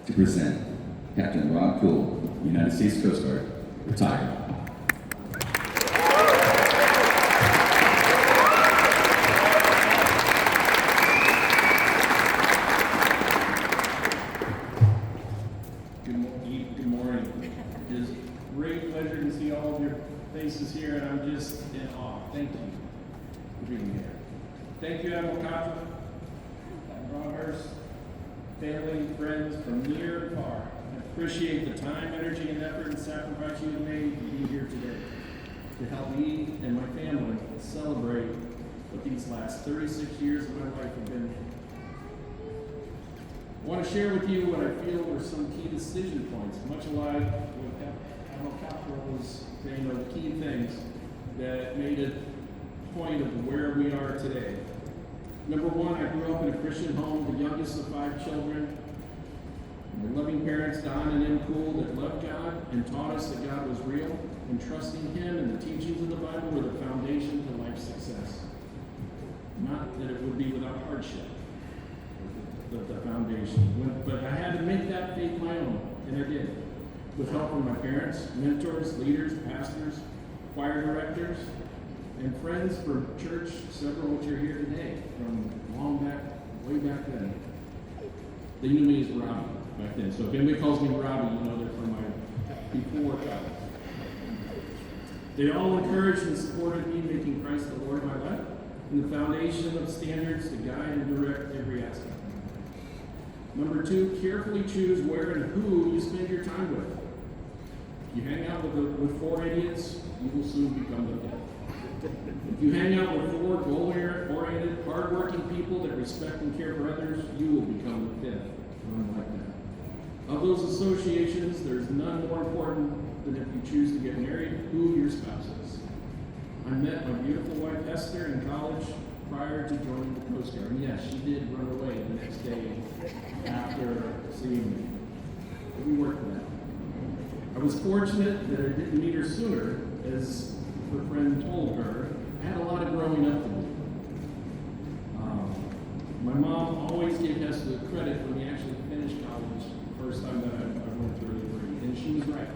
to present Captain Rob Kuhl, United States Coast Guard, retired. Good morning. It is a great pleasure to see all of your faces here, and I'm just in awe. Thank you for being here. Thank you, Admiral Cottrell, Broadhurst, family, friends from near and far. I appreciate the time, energy, and effort and sacrifice you have made to be here today to help me and my family celebrate what these last 36 years of my life have been. I want to share with you what I feel were some key decision points, much like what Admiral Cottrell was saying, are the key things that made it point of where we are today. Number one, I grew up in a Christian home, the youngest of 5 children. My loving parents, Don and M. Kuhl, that loved God and taught us that God was real, and trusting Him and the teachings of the Bible were the foundation to life's success. Not that it would be without hardship, the foundation. But I had to make that faith my own, and I did. With help from my parents, mentors, leaders, pastors, choir directors, and friends from church, several which are here today, from long back, way back then. They knew me as Robbie back then. So if anybody calls me Robbie, you know they're from my before time. They all encouraged and supported me, making Christ the Lord of my life, and the foundation of standards to guide and direct every aspect. Number 2, carefully choose where and who you spend your time with. If you hang out with 4 idiots, you will soon become the 5th. If you hang out with 4 goal-oriented, hard-working people that respect and care for others, you will become the 5th. One like that. Of those associations, there's none more important than if you choose to get married, who your spouse is. I met my beautiful wife Esther in college prior to joining the Coast Guard. And yes, she did run away the next day after seeing me. But we worked it out. I was fortunate that I didn't meet her sooner, as her friend told her. I had a lot of growing up to do. My mom always gave us the credit when we actually finished college the first time that I went through the degree, and she was right.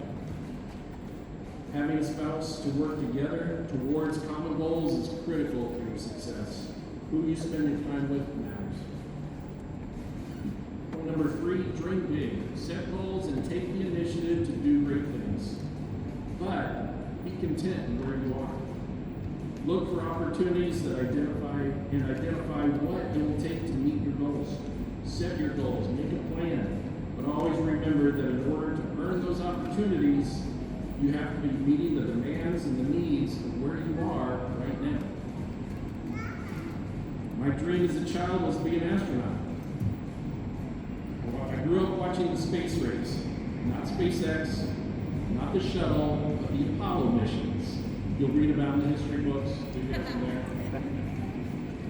Having a spouse to work together towards common goals is critical for your success. Who you spend your time with matters. Number 3, dream big. Set goals and take the initiative to do great things. But be content in where you are. Look for opportunities that identify what it will take to meet your goals. Set your goals, make a plan, but always remember that in order to earn those opportunities, you have to be meeting the demands and the needs of where you are right now. My dream as a child was to be an astronaut. I grew up watching the space race, not SpaceX, not the shuttle, but the Apollo missions. You'll read about in the history books.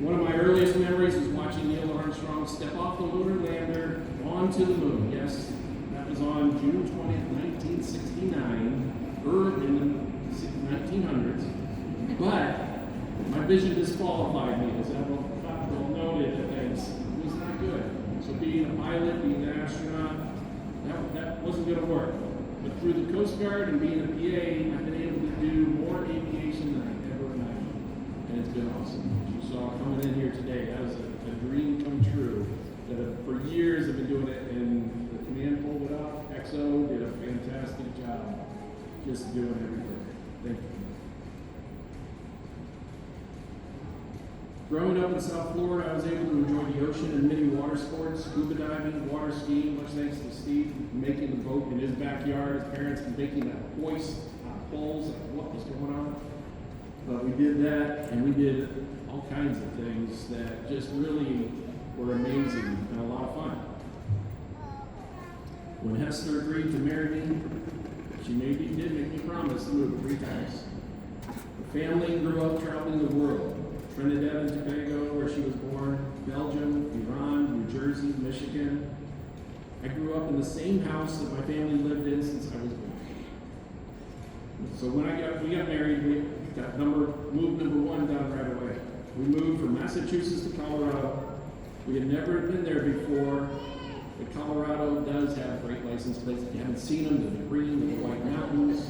One of my earliest memories was watching Neil Armstrong step off the lunar lander onto the moon. Yes, that was on June 20th, 1969, early in the 1900s. But my vision disqualified me, as Admiral Cottrell noted, that it was not good. So being a pilot, being an astronaut, that wasn't going to work. But through the Coast Guard and being a PA, I've been able to do more aviation than I ever imagined. And it's been awesome. As you saw coming in here today, that was a dream come true. That for years I've been doing it, and the command pulled it off. XO did a fantastic job just doing everything. Thank you. Growing up in South Florida, I was able to enjoy the ocean and many water sports, scuba diving, water skiing, much thanks to Steve making the boat in his backyard, his parents making that hoist poles, what was going on. But we did that, and we did all kinds of things that just really were amazing and a lot of fun. When Hester agreed to marry me, she did make me promise to move 3 times. The family grew up traveling the world. Trinidad and Tobago, where she was born, Belgium, Iran, New Jersey, Michigan. I grew up in the same house that my family lived in since I was born. So when we got married, we got move number 1 done right away. We moved from Massachusetts to Colorado. We had never been there before, but Colorado does have license plates. If you haven't seen them, they're the green with the white mountains.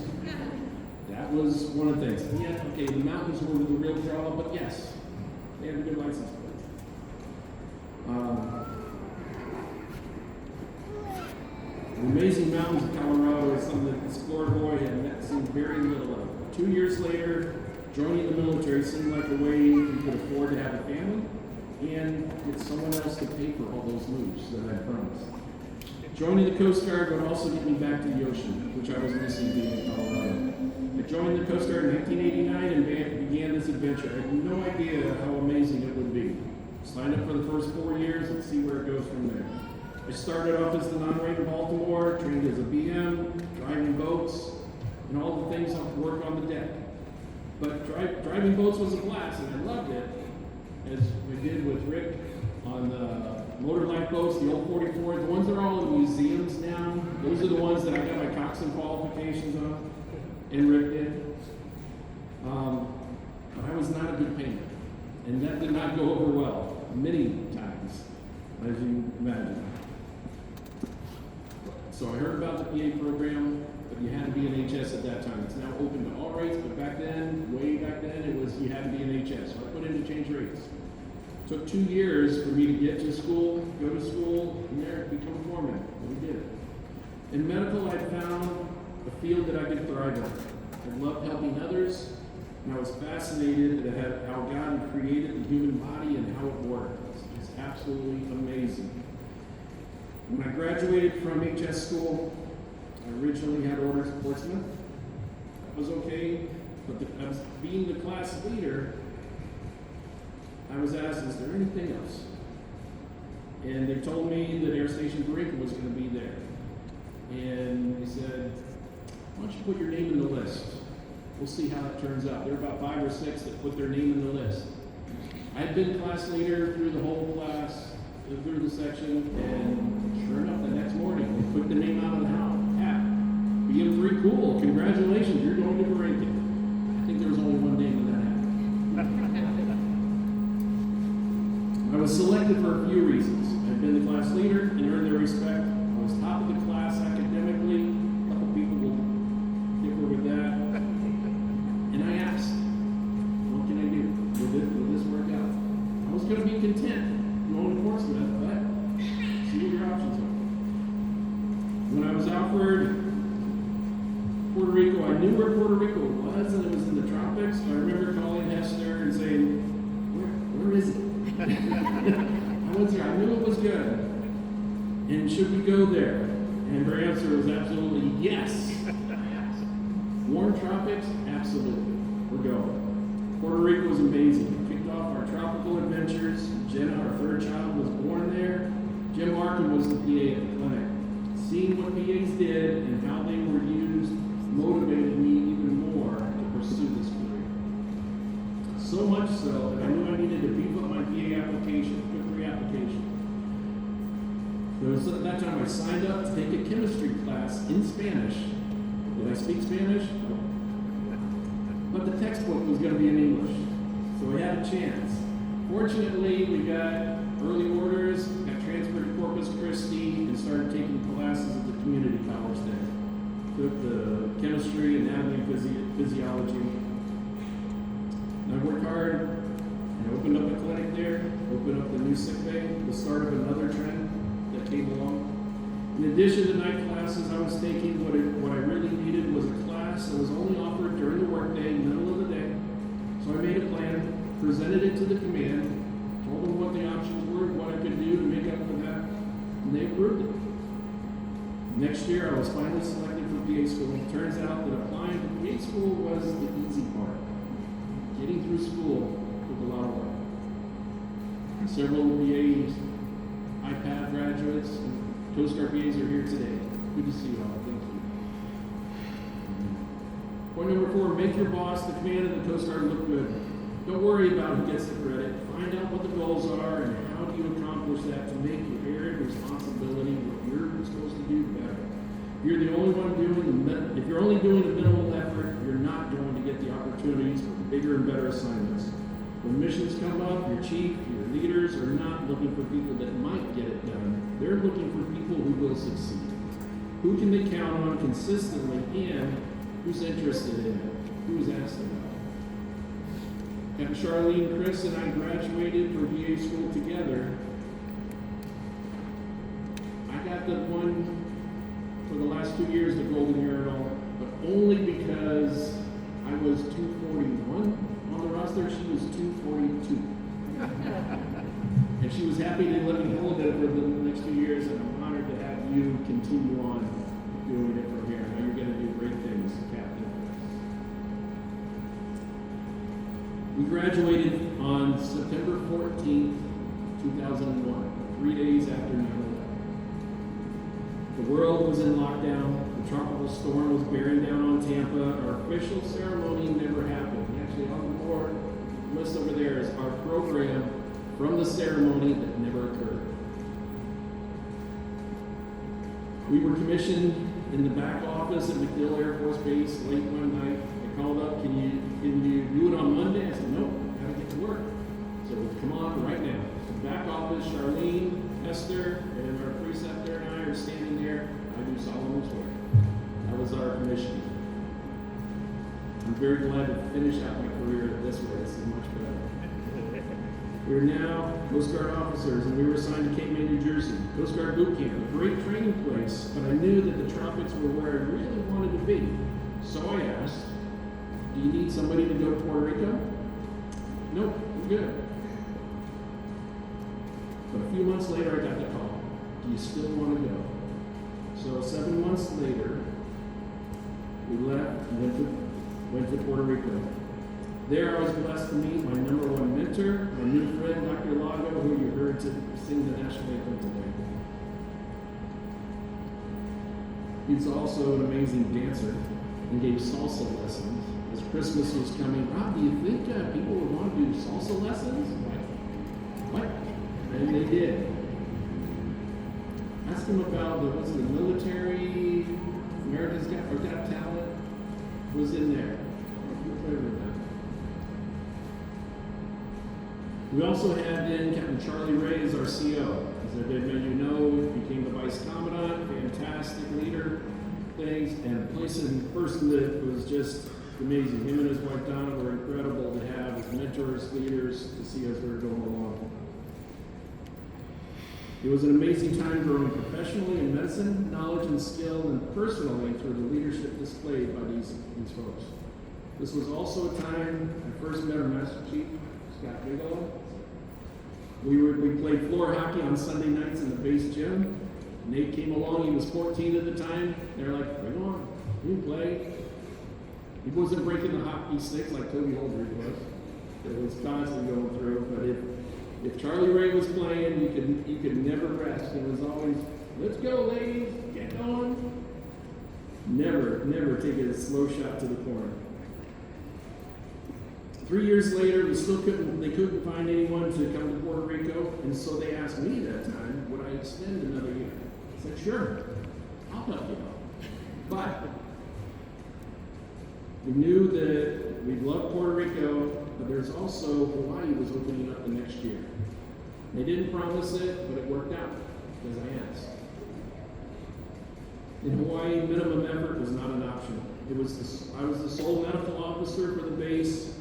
That was one of the things. Yeah, okay, the mountains were the real draw, but yes, they had a good license plate. The amazing mountains of Colorado is something that this Florida boy had seen very little of. 2 years later, joining the military seemed like a way you could afford to have a family and get someone else to pay for all those moves that I promised. Joining the Coast Guard would also get me back to the ocean, which I was missing being in Colorado. I joined the Coast Guard in 1989 and began this adventure. I had no idea how amazing it would be. Signed up for the first 4 years and see where it goes from there. I started off as the non-rank in Baltimore, trained as a BM, driving boats, and all the things I work on the deck. But driving boats was a blast, and I loved it, as we did with Rick on the motor life boats, the old 44, the ones that are all in museums now. Those are the ones that I got my coxswain qualifications on, and Rick did. But I was not a good painter, and that did not go over well, many times, as you imagine. So I heard about the PA program, but you had to be an HS at that time. It's now open to all rates, but back then, way back then, it was you had to be an HS. So I put in to change rates. It took 2 years for me to get to school, go to school, and there become a foreman. And we did it. In medical, I found a field that I could thrive in. I loved helping others, and I was fascinated at how God had created the human body and how it worked. It's absolutely amazing. When I graduated from HS school, I originally had orders at Portsmouth. That was okay, but being the class leader, I was asked, is there anything else? And they told me that Air Station Barinka was going to be there. And they said, why don't you put your name in the list? We'll see how it turns out. There were about 5 or 6 that put their name in the list. I had been class leader through the whole class, through the section, and sure enough, the next morning, they put the name out on the hat. BM3 Kuhl, congratulations, you're going to Barinka. I think there was only one name in that hat. I was selected for a few reasons. I'd been the class leader and earned their respect. I was top of the class academically. A couple people will differ with that. And I asked, what can I do? Will this work out? I was going to be content going to Portsmouth, but see what your options are. When I was offered Puerto Rico, I knew where Puerto Rico was, and it was in the tropics. I remember calling Hester and saying, where is it? I was there. I knew it was good. And should we go there? And her answer was absolutely yes. Warm tropics? Absolutely. We're going. Puerto Rico was amazing. We kicked off our tropical adventures. Jenna, our third child, was born there. Jim Markham was the PA at the clinic. Seeing what PAs did and how they were used motivated me even more to pursue this career. So much so that I knew I needed to beef up my PA application, quick reapplication. So at that time I signed up to take a chemistry class in Spanish. Did I speak Spanish? No. But the textbook was going to be in English, so we had a chance. Fortunately, we got early orders, got transferred to Corpus Christi, and started taking classes at the community college there. Took the chemistry, anatomy, physiology. And I worked hard and opened up a clinic there, opened up the new sick bay, the start of another trend that came along. In addition to night classes I was taking, what I really needed was a class that was only offered during the workday, middle of the day. So I made a plan, presented it to the command, told them what the options were, what I could do to make up for that, and they approved it. Next year I was finally selected for PA school. It turns out that applying to PA school was the easy part. Getting through school took a lot of work. And several PAs, iPad graduates, and Coast Guard PAs are here today. Good to see you all. Thank you. Point number 4, make your boss, the command of the Coast Guard, look good. Don't worry about who gets the credit. Find out what the goals are and how do you accomplish that to make your area of responsibility, what you're supposed to do, better. If you're the only one if you're only doing the minimal effort, you're not going to get the opportunities for bigger and better assignments. When missions come up, your chief, your leaders are not looking for people that might get it done. They're looking for people who will succeed. Who can they count on consistently, and who's interested in it? Who's asked about it? Captain Charlene, Chris, and I graduated for VA school together. I got the one for the last 2 years, the Golden Urinal, but only because I was 241 on the roster. She was 242. And she was happy to let me hold it for the next 2 years, and I'm honored to have you continue on doing it from here. I know you're going to do great things, Captain. We graduated on September 14th, 2001, 3 days after 9/11. The world was in lockdown. The tropical storm was bearing down on Tampa. Our official ceremony never happened. Actually, on the board list over there is our program from the ceremony that never occurred. We were commissioned in the back office at MacDill Air Force Base late one night. They called up, can you do it on Monday? I said, nope, gotta get to work. So come on right now. So back office, Charlene, Esther, and our preceptor and I are standing there. I do solemnly swear. That was our commission. I'm very glad to finish out my career this way. This is much better. We're now Coast Guard officers, and we were assigned to Cape May, New Jersey. Coast Guard boot camp, a great training place, but I knew that the tropics were where I really wanted to be. So I asked, do you need somebody to go to Puerto Rico? Nope, we're good. But a few months later, I got the call. Do you still want to go? So 7 months later, we left and went to Puerto Rico. There, I was blessed to meet my number one mentor, my new friend, Dr. Lago, who you heard to sing the national anthem today. He's also an amazing dancer and gave salsa lessons. As Christmas was coming, Rob, do you think people would want to do salsa lessons? What? And they did. Ask him about the military, America's Got Talent was in there. We also had then Captain Charlie Ray as our CO. As I did many of you know, became the Vice Commandant, fantastic leader, things, and a person that was just amazing. Him and his wife Donna were incredible to have as mentors, leaders, to see as we were going along. It was an amazing time growing professionally in medicine, knowledge and skill, and personally through the leadership displayed by these folks. This was also a time I first met our Master Chief, Scott Bigelow. We played floor hockey on Sunday nights in the base gym. Nate came along, he was 14 at the time. They're like, bring on, you can play. He wasn't breaking the hockey sticks like Toby Holdridge was. It was constantly going through, but if Charlie Ray was playing, you could never rest. It was always, let's go ladies, get going. Never take a slow shot to the corner. 3 years later, they couldn't find anyone to come to Puerto Rico, and so they asked me that time, would I extend another year? I said, sure, I'll help you out. But we knew that we loved Puerto Rico, but there's also Hawaii was opening up the next year. They didn't promise it, but it worked out, because I asked. In Hawaii, minimum effort was not an option. I was the sole medical officer for the base.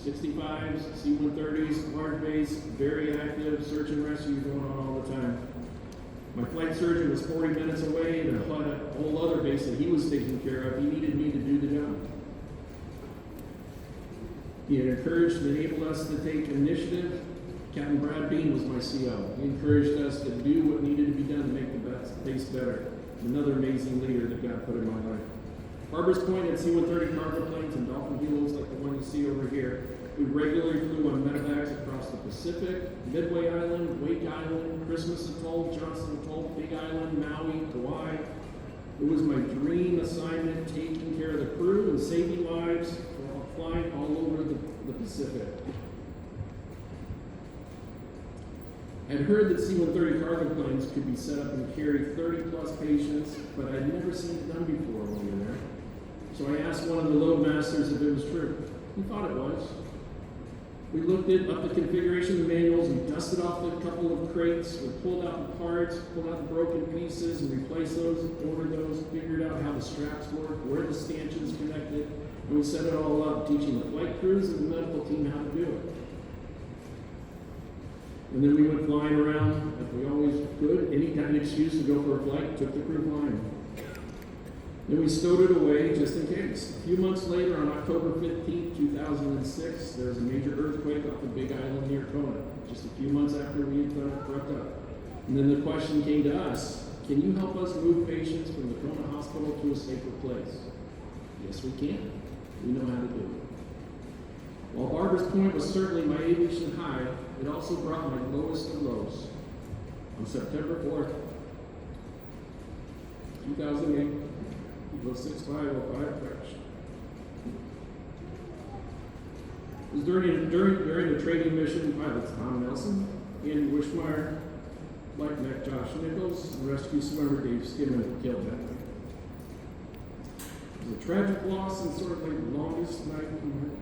65s, C-130s, large base, very active, search and rescue going on all the time. My flight surgeon was 40 minutes away and had a whole other base that he was taking care of. He needed me to do the job. He had encouraged and enabled us to take initiative. Captain Brad Bean was my CO. He encouraged us to do what needed to be done to make the base better. Another amazing leader that God put in my life. Harbors Point had C-130 cargo planes and Dolphin Helos like the one you see over here. We regularly flew on medevacs across the Pacific, Midway Island, Wake Island, Christmas Atoll, Johnson Atoll, Big Island, Maui, Kauai. It was my dream assignment, taking care of the crew and saving lives while flying all over the Pacific. I'd heard that C-130 cargo planes could be set up and carry 30 plus patients, but I'd never seen it done before when we were there. So I asked one of the load masters if it was true. He thought it was. We looked at up the configuration of the manuals, we dusted off a couple of crates, we pulled out the parts, pulled out the broken pieces, and replaced those, ordered those, figured out how the straps work, where the stanchions connected, and we set it all up, teaching the flight crews and the medical team how to do it. And then we went flying around, like we always could, any kind of excuse to go for a flight, took the crew flying. Then we stowed it away just in case. A few months later, on October 15th, 2006, there was a major earthquake off the Big Island near Kona, just a few months after we had prepped up. And then the question came to us, can you help us move patients from the Kona hospital to a safer place? Yes, we can. We know how to do it. While Barbara's Point was certainly my aviation high, it also brought my lowest of lows. On September 4th, 2008, Eagle 6505 crashed. It was during the training mission, pilots Tom Nelson, Andy Wishmeyer, Flight Mech Josh Nichols, and rescue swimmer Dave Skimman were killed that night. It was a tragic loss and sort of like the longest night in my life.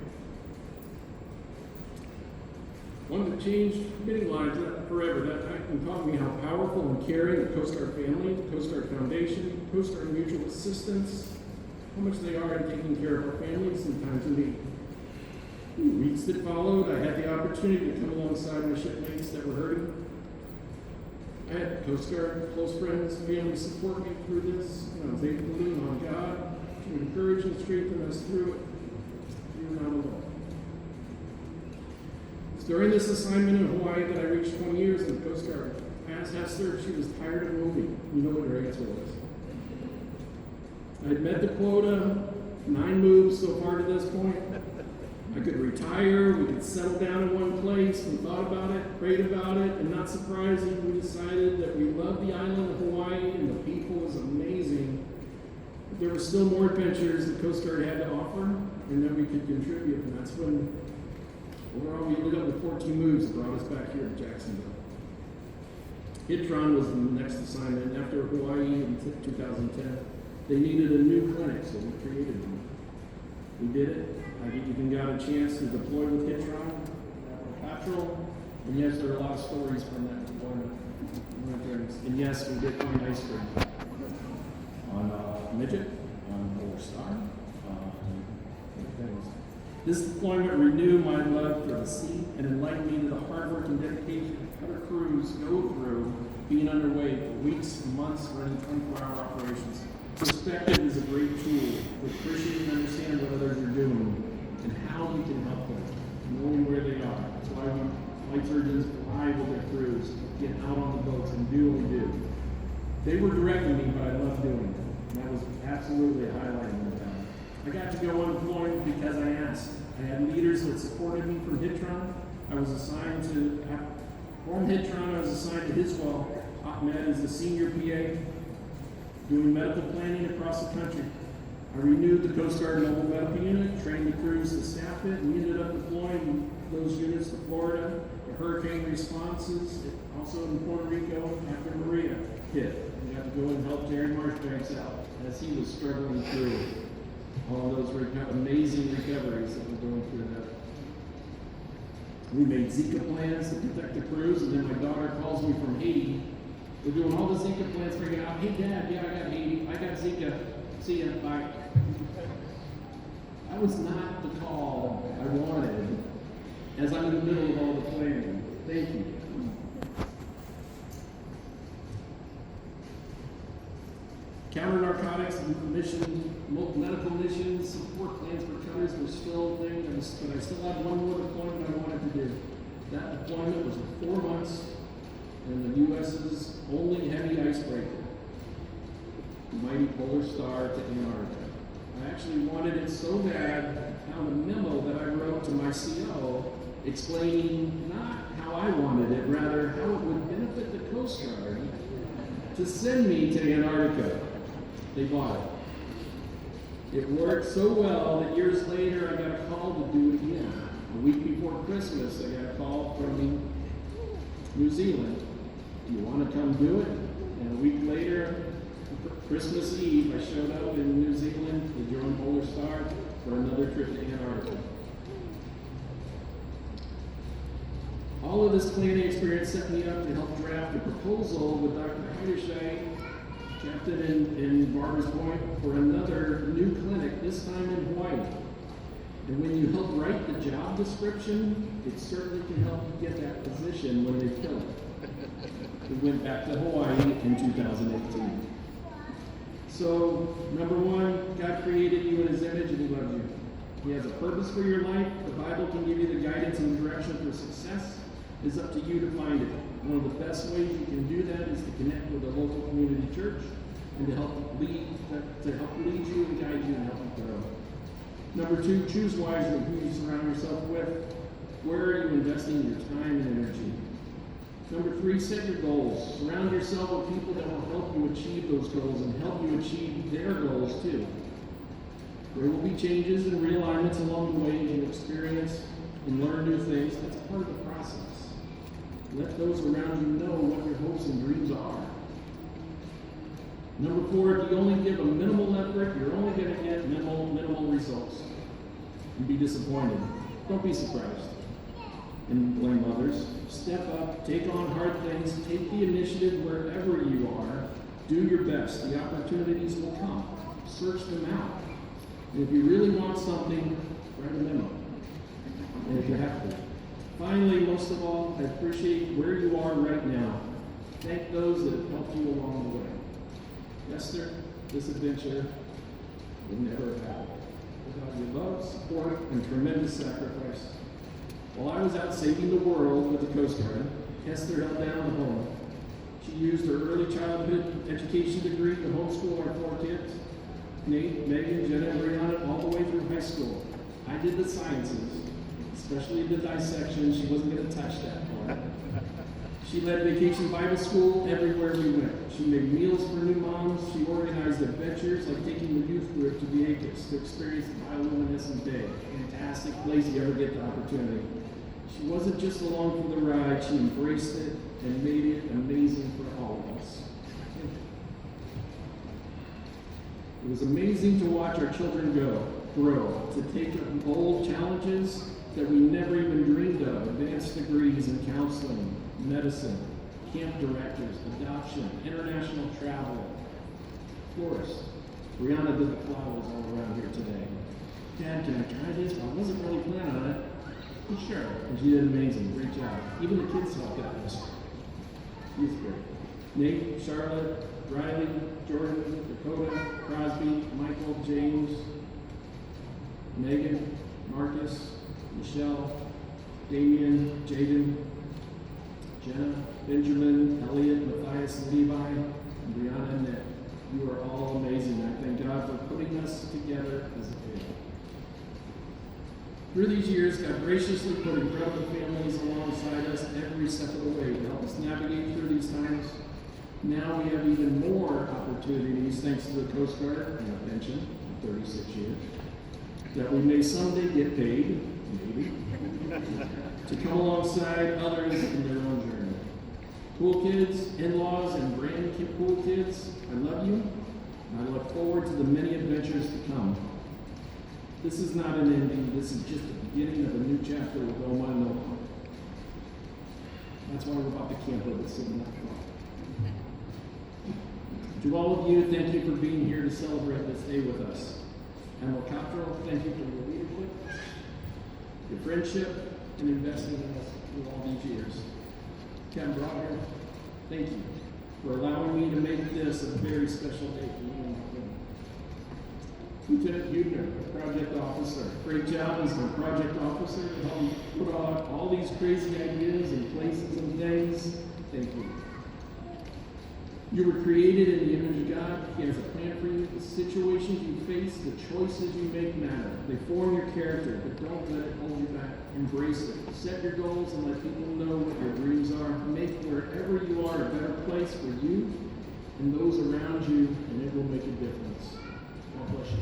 One that changed many lives forever that night and taught me how powerful and caring the Coast Guard family, the Coast Guard Foundation, Coast Guard Mutual Assistance, how much they are in taking care of our families in times of need. In the weeks that followed, I had the opportunity to come alongside my shipmates that were hurting. I had Coast Guard close friends, family support me through this, and I was able to lean on God to encourage and strengthen us through it. We were not alone. During this assignment in Hawaii that I reached 20 years in the Coast Guard, I asked Esther if she was tired of moving. You know what her answer was. I had met the quota, 9 moves so far to this point. I could retire, we could settle down in one place. We thought about it, prayed about it, and not surprising, we decided that we loved the island of Hawaii and the people was amazing. But there were still more adventures the Coast Guard had to offer, and that we could contribute, and that's when overall, we ended up with 14 moves that brought us back here to Jacksonville. Hitron was the next assignment. After Hawaii in 2010, they needed a new clinic, so we created one. We did it. I even got a chance to deploy with Hitron, Patrol, and yes, there are a lot of stories from that deployment. And yes, we did find ice cream on Midget, on Polar Star, things. This deployment renewed my love for the sea and enlightened me to the hard work and dedication other crews go through being underway for weeks and months running 24-hour operations. Perspective is a great tool to appreciate and understand what others are doing and how we can help them, knowing where they are. That's why flight surgeons fly with their crews, get out on the boats and do what we do. They were directing me, but I love doing it. And that was absolutely a highlight of my time. I got to go on deployment because I asked. I had leaders that supported me from Hitron. I was assigned to, from Hitron, I was assigned to Hiswell. Ahmed is the senior PA, doing medical planning across the country. I renewed the Coast Guard Mobile Medical Unit, trained the crews to staff it, and we ended up deploying those units to Florida, the hurricane responses, also in Puerto Rico after Maria hit. We got to go and help Jerry Marshbanks out as he was struggling through all those amazing recoveries that we're going through that. We made Zika plans to protect the crews, and then my daughter calls me from Haiti. We're doing all the Zika plans, figuring out, hey Dad, yeah, I got Haiti, I got Zika, see ya, bye. That was not the call I wanted as I'm in the middle of all the planning. Thank you. Counter narcotics mission, medical missions, support plans for cutters were still things, but I still had one more deployment I wanted to do. That deployment was 4 months in the U.S.'s only heavy icebreaker, the mighty Polar Star to Antarctica. I actually wanted it so bad, I found a memo that I wrote to my CO explaining not how I wanted it, rather how it would benefit the Coast Guard to send me to Antarctica. They bought it. It worked so well that years later I got a call to do it again. A week before Christmas, I got a call from New Zealand. Do you want to come do it? And a week later, Christmas Eve, I showed up in New Zealand to join Polar Star for another trip to Antarctica. All of this planning experience set me up to help draft a proposal with Dr. Heiderscheid, captain in Barbers Point, for another new clinic, this time in Hawaii. And when you help write the job description, it certainly can help you get that position when they fill it. We went back to Hawaii in 2018. So, number one, God created you in His image and He loves you. He has a purpose for your life. The Bible can give you the guidance and direction for success. It's up to you to find it. One of the best ways you can do that is to connect with a local community church and to help lead you and guide you and help you grow. Number two, choose wisely who you surround yourself with. Where are you investing your time and energy? Number three, set your goals. Surround yourself with people that will help you achieve those goals and help you achieve their goals too. There will be changes and realignments along the way as you experience and learn new things. That's part of the process. Let those around you know what your hopes and dreams are. Number four, if you only give a minimal effort, you're only going to get minimal results. And be disappointed. Don't be surprised and blame others. Step up, take on hard things, take the initiative wherever you are. Do your best. The opportunities will come. Search them out. And if you really want something, write a memo. And if you have to. Finally, most of all, I appreciate where you are right now. Thank those that have helped you along the way. Esther, this adventure would never have happened without your love, support, and tremendous sacrifice. While I was out saving the world with the Coast Guard, Esther held down the home. She used her early childhood education degree to homeschool our 4 kids, Nate, Megan, Jenna, and Brianna, all the way through high school. I did the sciences, especially the dissection. She wasn't going to touch that part. She led vacation Bible school everywhere we went. She made meals for new moms. She organized adventures like taking the youth group to the Acres to experience the bioluminescent day. Fantastic place if you ever get the opportunity. She wasn't just along for the ride. She embraced it and made it amazing for all of us. It was amazing to watch our children grow, to take on bold challenges that we never even dreamed of, advanced degrees in counseling, medicine, camp directors, adoption, international travel, florist. Brianna did the flowers all around here today. Dad, can I try this? I wasn't really planning on it. Well, sure. And she did amazing. Great job. Even the kids helped out this. She's great. Nate, Charlotte, Riley, Jordan, Dakota, Crosby, Michael, James, Megan, Marcus, Michelle, Damien, Jaden, Jenna, Benjamin, Elliot, Matthias, Levi, and Brianna and Nick. You are all amazing. I thank God for putting us together as a family. Through these years, God graciously put incredible families alongside us every step of the way to help us navigate through these times. Now we have even more opportunities, thanks to the Coast Guard and a pension of 36 years, that we may someday get paid, maybe, to come alongside others in their own journey. Cool kids, in-laws, and cool kids, I love you, and I look forward to the many adventures to come. This is not an ending, this is just the beginning of a new chapter with Oma and Noah. That's why we're about to camp with us in that fall. To all of you, thank you for being here to celebrate this day with us. And Cottrell, thank you for your leadership, your friendship, and investing in us through all these years. Ken Broder, thank you for allowing me to make this a very special day for you and my family. Lieutenant Hubner, project officer. Great job as the project officer to help put all these crazy ideas and places and things. Thank you. You were created in the image of God. He has a plan for you. The situations you face, the choices you make matter. They form your character, but don't let it hold you back. Embrace it. Set your goals and let people know what your dreams are. Make wherever you are a better place for you and those around you, and it will make a difference. God bless you.